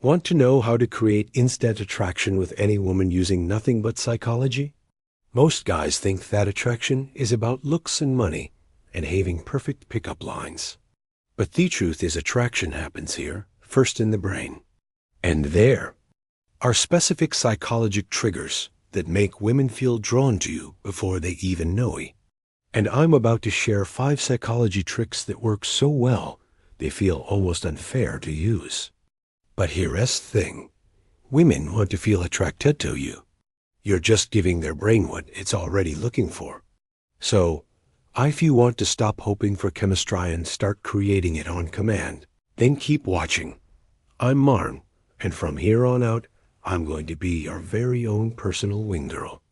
Want to know how to create instant attraction with any woman using nothing but psychology? Most guys think that attraction is about looks and money and having perfect pickup lines. But the truth is attraction happens here, first in the brain. And there are specific psychological triggers that make women feel drawn to you before they even know you. And I'm about to share 5 psychology tricks that work so well they feel almost unfair to use. But here's the thing. Women want to feel attracted to you. You're just giving their brain what it's already looking for. So, if you want to stop hoping for chemistry and start creating it on command, then keep watching. I'm Marn, and from here on out, I'm going to be your very own personal wing girl.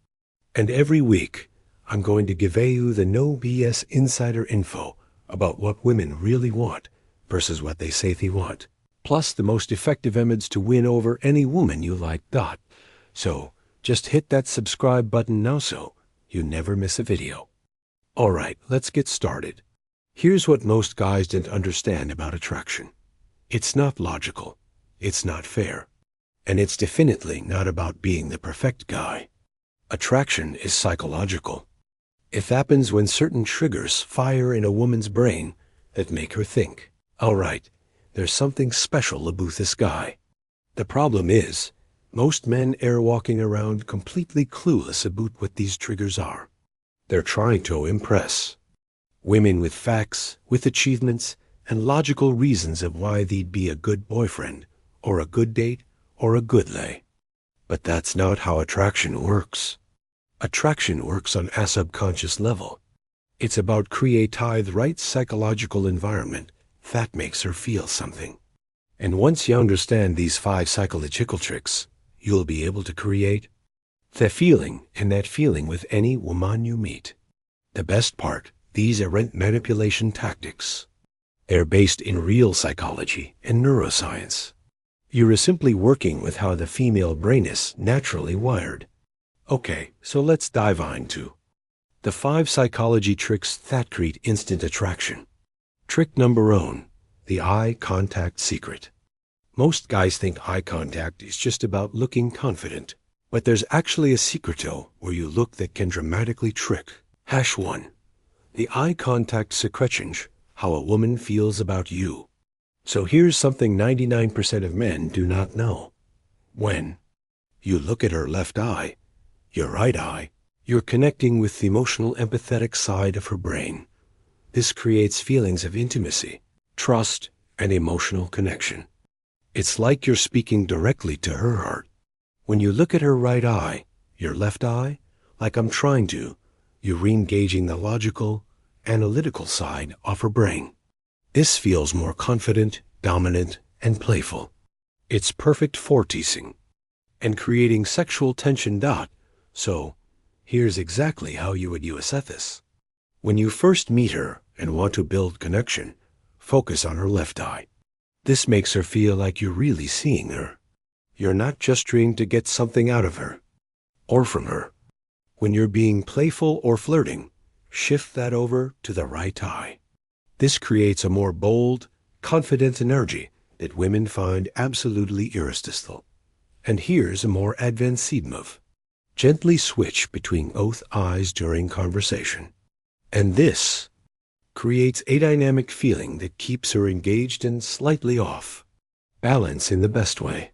And every week, I'm going to give you the no BS insider info about what women really want versus what they say they want, plus the most effective methods to win over any woman you like. So, just hit that subscribe button now so you never miss a video. Alright, let's get started. Here's what most guys don't understand about attraction. It's not logical, it's not fair, and it's definitely not about being the perfect guy. Attraction is psychological. It happens when certain triggers fire in a woman's brain that make her think, alright, there's something special about this guy. The problem is, most men are walking around completely clueless about what these triggers are. They're trying to impress women with facts, with achievements, and logical reasons of why they'd be a good boyfriend, or a good date, or a good lay. But that's not how attraction works. Attraction works on a subconscious level. It's about creating the right psychological environment that makes her feel something. And once you understand these 5 psychological tricks, you'll be able to create the feeling and that feeling with any woman you meet. The best part, these aren't manipulation tactics. They're based in real psychology and neuroscience. You're simply working with how the female brain is naturally wired. Okay, so let's dive into the 5 psychology tricks that create instant attraction. Trick number 1, the eye contact secret. Most guys think eye contact is just about looking confident, but there's actually a secret though where you look that can dramatically trick. #1. The eye contact secretions, how a woman feels about you. So here's something 99% of men do not know. When you look at her left eye, your right eye, you're connecting with the emotional empathetic side of her brain. This creates feelings of intimacy, trust, and emotional connection. It's like you're speaking directly to her heart. When you look at her right eye, your left eye, like I'm trying to, you're re-engaging the logical, analytical side of her brain. This feels more confident, dominant, and playful. It's perfect for teasing and creating sexual tension. So, here's exactly how you would use this. When you first meet her and want to build connection, focus on her left eye. This makes her feel like you're really seeing her. You're not just trying to get something out of her or from her. When you're being playful or flirting, shift that over to the right eye. This creates a more bold, confident energy that women find absolutely irresistible. And here's a more advanced move. Gently switch between both eyes during conversation. And this creates a dynamic feeling that keeps her engaged and slightly off balance in the best way.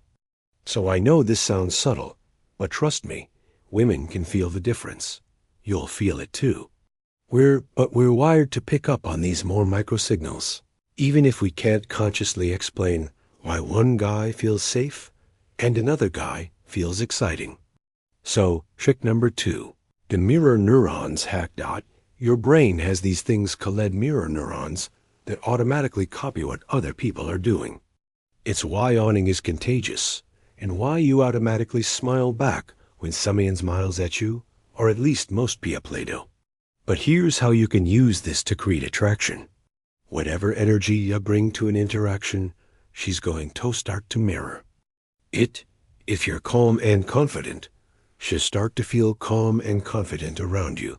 So I know this sounds subtle, but trust me, women can feel the difference. You'll feel it too. We're wired to pick up on these more micro-signals, even if we can't consciously explain why one guy feels safe and another guy feels exciting. So, trick number 2, the mirror neurons hack. Your brain has these things called mirror neurons that automatically copy what other people are doing. It's why yawning is contagious, and why you automatically smile back when someone smiles at you, or at least most people do. But here's how you can use this to create attraction. Whatever energy you bring to an interaction, she's going to start to mirror it. If you're calm and confident, she'll start to feel calm and confident around you.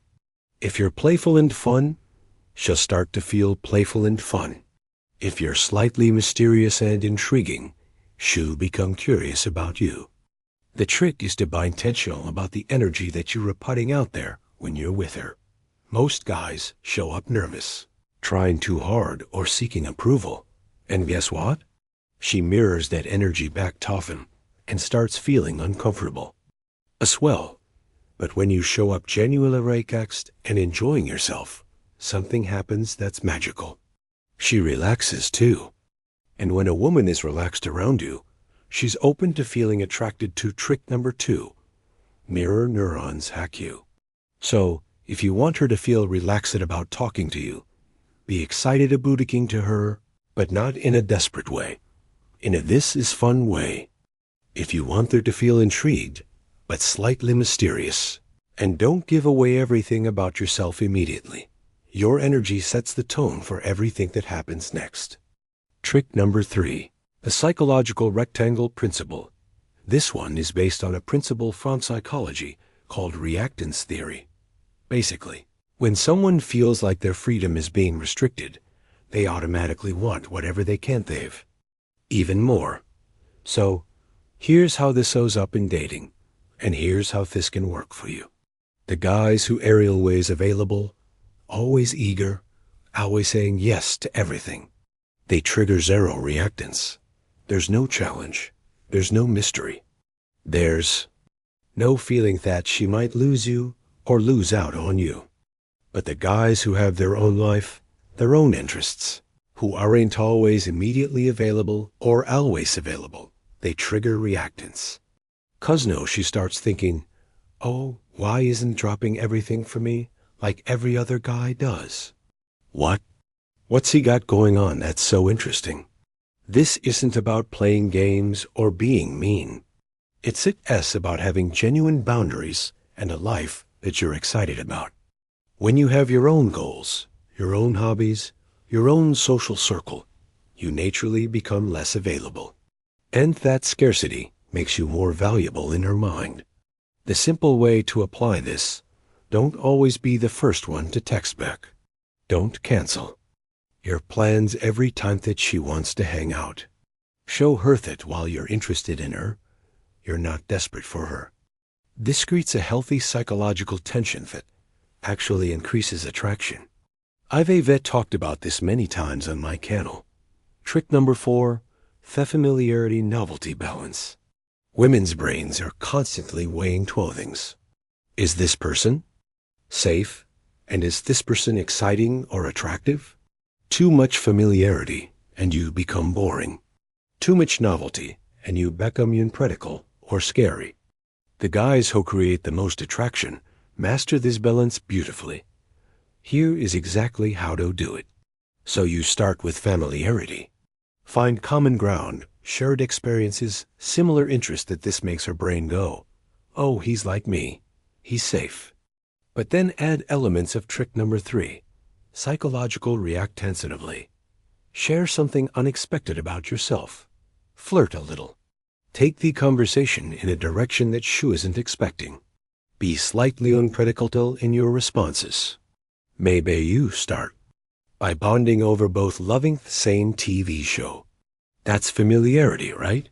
If you're playful and fun, she'll start to feel playful and fun. If you're slightly mysterious and intriguing, she'll become curious about you. The trick is to be intentional about the energy that you are putting out there when you're with her. Most guys show up nervous, trying too hard or seeking approval. And guess what? She mirrors that energy back to often and starts feeling uncomfortable. A swell. But when you show up genuinely relaxed and enjoying yourself, something happens that's magical. She relaxes too. And when a woman is relaxed around you, she's open to feeling attracted to trick number 2. Mirror neurons hack you. So, if you want her to feel relaxed about talking to you, be excited about talking to her, but not in a desperate way. In a this is fun way. If you want her to feel intrigued, but slightly mysterious, and don't give away everything about yourself immediately. Your energy sets the tone for everything that happens next. Trick number 3. The psychological rectangle principle. This one is based on a principle from psychology called reactance theory. Basically, when someone feels like their freedom is being restricted, they automatically want whatever they can't have. Even more. So, here's how this shows up in dating, and here's how this can work for you. The guys who are always available, always eager, always saying yes to everything. They trigger zero reactance. There's no challenge. There's no mystery. There's no feeling that she might lose you or lose out on you. But the guys who have their own life, their own interests, who aren't always immediately available or always available, they trigger reactance. 'Cause no, she starts thinking, oh, why isn't dropping everything for me like every other guy does? What? What's he got going on that's so interesting? This isn't about playing games or being mean. It's about having genuine boundaries and a life that you're excited about. When you have your own goals, your own hobbies, your own social circle, you naturally become less available. And that scarcity makes you more valuable in her mind. The simple way to apply this: don't always be the first one to text back. Don't cancel your plans every time that she wants to hang out. Show her that while you're interested in her, you're not desperate for her. This creates a healthy psychological tension that actually increases attraction. I've talked about this many times on my channel. Trick number 4, the familiarity novelty balance. Women's brains are constantly weighing two things. Is this person safe? And is this person exciting or attractive? Too much familiarity, and you become boring. Too much novelty, and you become unpredictable or scary. The guys who create the most attraction master this balance beautifully. Here is exactly how to do it. So you start with familiarity. Find common ground, shared experiences, similar interests that this makes her brain go, oh, he's like me. He's safe. But then add elements of trick number 3. Psychological react tentatively. Share something unexpected about yourself. Flirt a little. Take the conversation in a direction that she isn't expecting. Be slightly unpredictable in your responses. Maybe you start by bonding over both loving the same TV show. That's familiarity, right?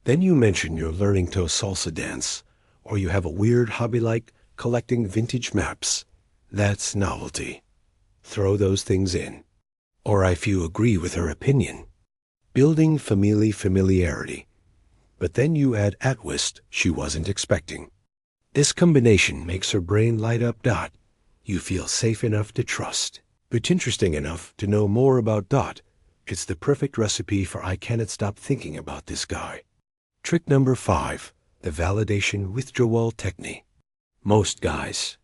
Then you mention you're learning to salsa dance, or you have a weird hobby like collecting vintage maps. That's novelty. Throw those things in. Or if you agree with her opinion. Building familiarity. But then you add a twist she wasn't expecting. This combination makes her brain light up. You feel safe enough to trust, but interesting enough to know more about. It's the perfect recipe for I cannot stop thinking about this guy. Trick number 5, the validation withdrawal technique. Most guys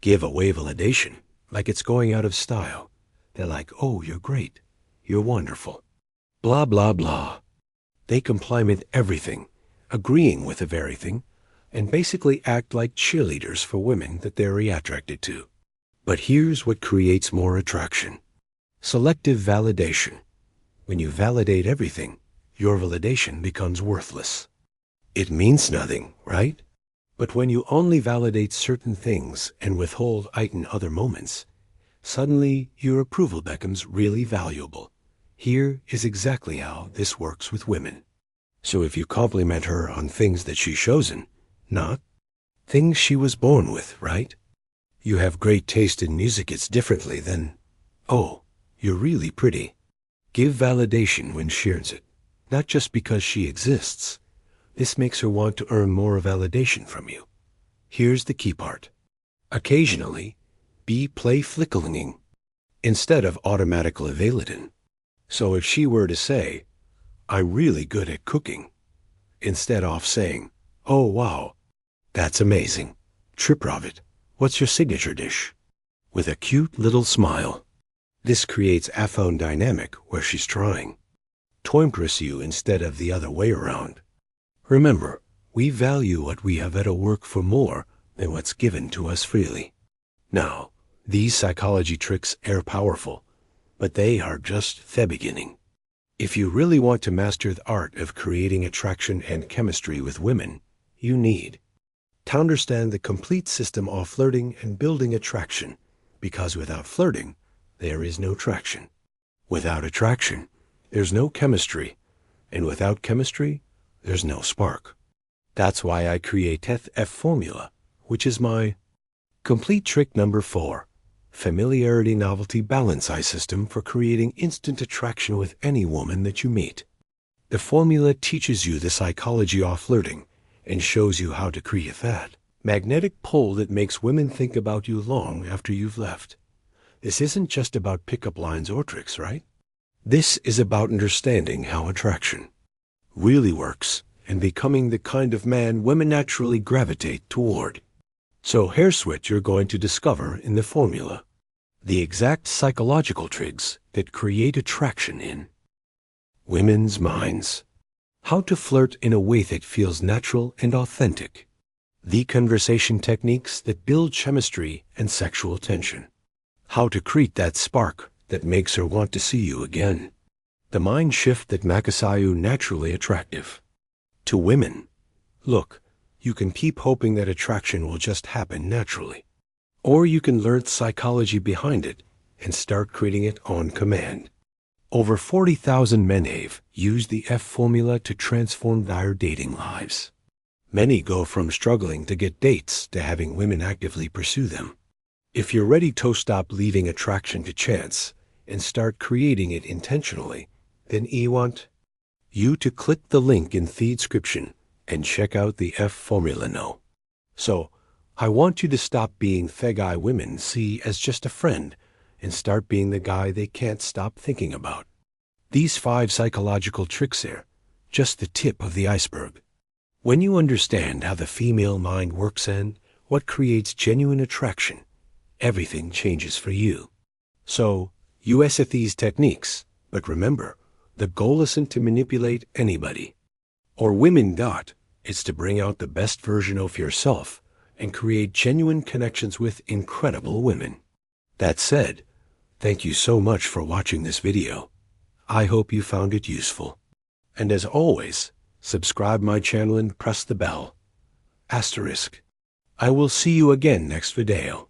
give away validation like it's going out of style. They're like, oh, you're great. You're wonderful. Blah, blah, blah. They compliment everything, agreeing with the very thing, and basically act like cheerleaders for women that they're attracted to. But here's what creates more attraction. Selective validation. When you validate everything, your validation becomes worthless. It means nothing, right? But when you only validate certain things and withhold in other moments, suddenly your approval becomes really valuable. Here is exactly how this works with women. So if you compliment her on things that she's chosen, not things she was born with, right? You have great taste in music, it's differently than, oh, you're really pretty. Give validation when she earns it, not just because she exists. This makes her want to earn more validation from you. Here's the key part. Occasionally, be play-flickling instead of automatically validin. So if she were to say, I'm really good at cooking, instead of saying, oh wow, that's amazing, Tripravit, what's your signature dish? With a cute little smile. This creates a phone dynamic where she's trying to impress you instead of the other way around. Remember, we value what we have at our work for more than what's given to us freely. Now, these psychology tricks are powerful, but they are just the beginning. If you really want to master the art of creating attraction and chemistry with women, you need to understand the complete system of flirting and building attraction, because without flirting, there is no traction. Without attraction, there's no chemistry, and without chemistry, there's no spark. That's why I created F formula, which is my complete trick number 4, familiarity novelty balance eye system for creating instant attraction with any woman that you meet. The formula teaches you the psychology of flirting and shows you how to create that magnetic pull that makes women think about you long after you've left. This isn't just about pickup lines or tricks, right? This is about understanding how attraction really works and becoming the kind of man women naturally gravitate toward. So here's what you're going to discover in the formula: the exact psychological tricks that create attraction in women's minds. How to flirt in a way that feels natural and authentic. The conversation techniques that build chemistry and sexual tension. How to create that spark that makes her want to see you again. The mind shift that makes you naturally attractive to women. Look, you can keep hoping that attraction will just happen naturally. Or you can learn the psychology behind it and start creating it on command. Over 40,000 men have used the F formula to transform their dating lives. Many go from struggling to get dates to having women actively pursue them. If you're ready to stop leaving attraction to chance and start creating it intentionally, then I want you to click the link in the description and check out the F formula now. So, I want you to stop being the guy women see as just a friend and start being the guy they can't stop thinking about. These 5 psychological tricks are just the tip of the iceberg. When you understand how the female mind works and what creates genuine attraction, everything changes for you. So, use these techniques, but remember, the goal isn't to manipulate anybody. Or women. It's to bring out the best version of yourself and create genuine connections with incredible women. That said, thank you so much for watching this video. I hope you found it useful. And as always, subscribe my channel and press the bell. *. I will see you again next video.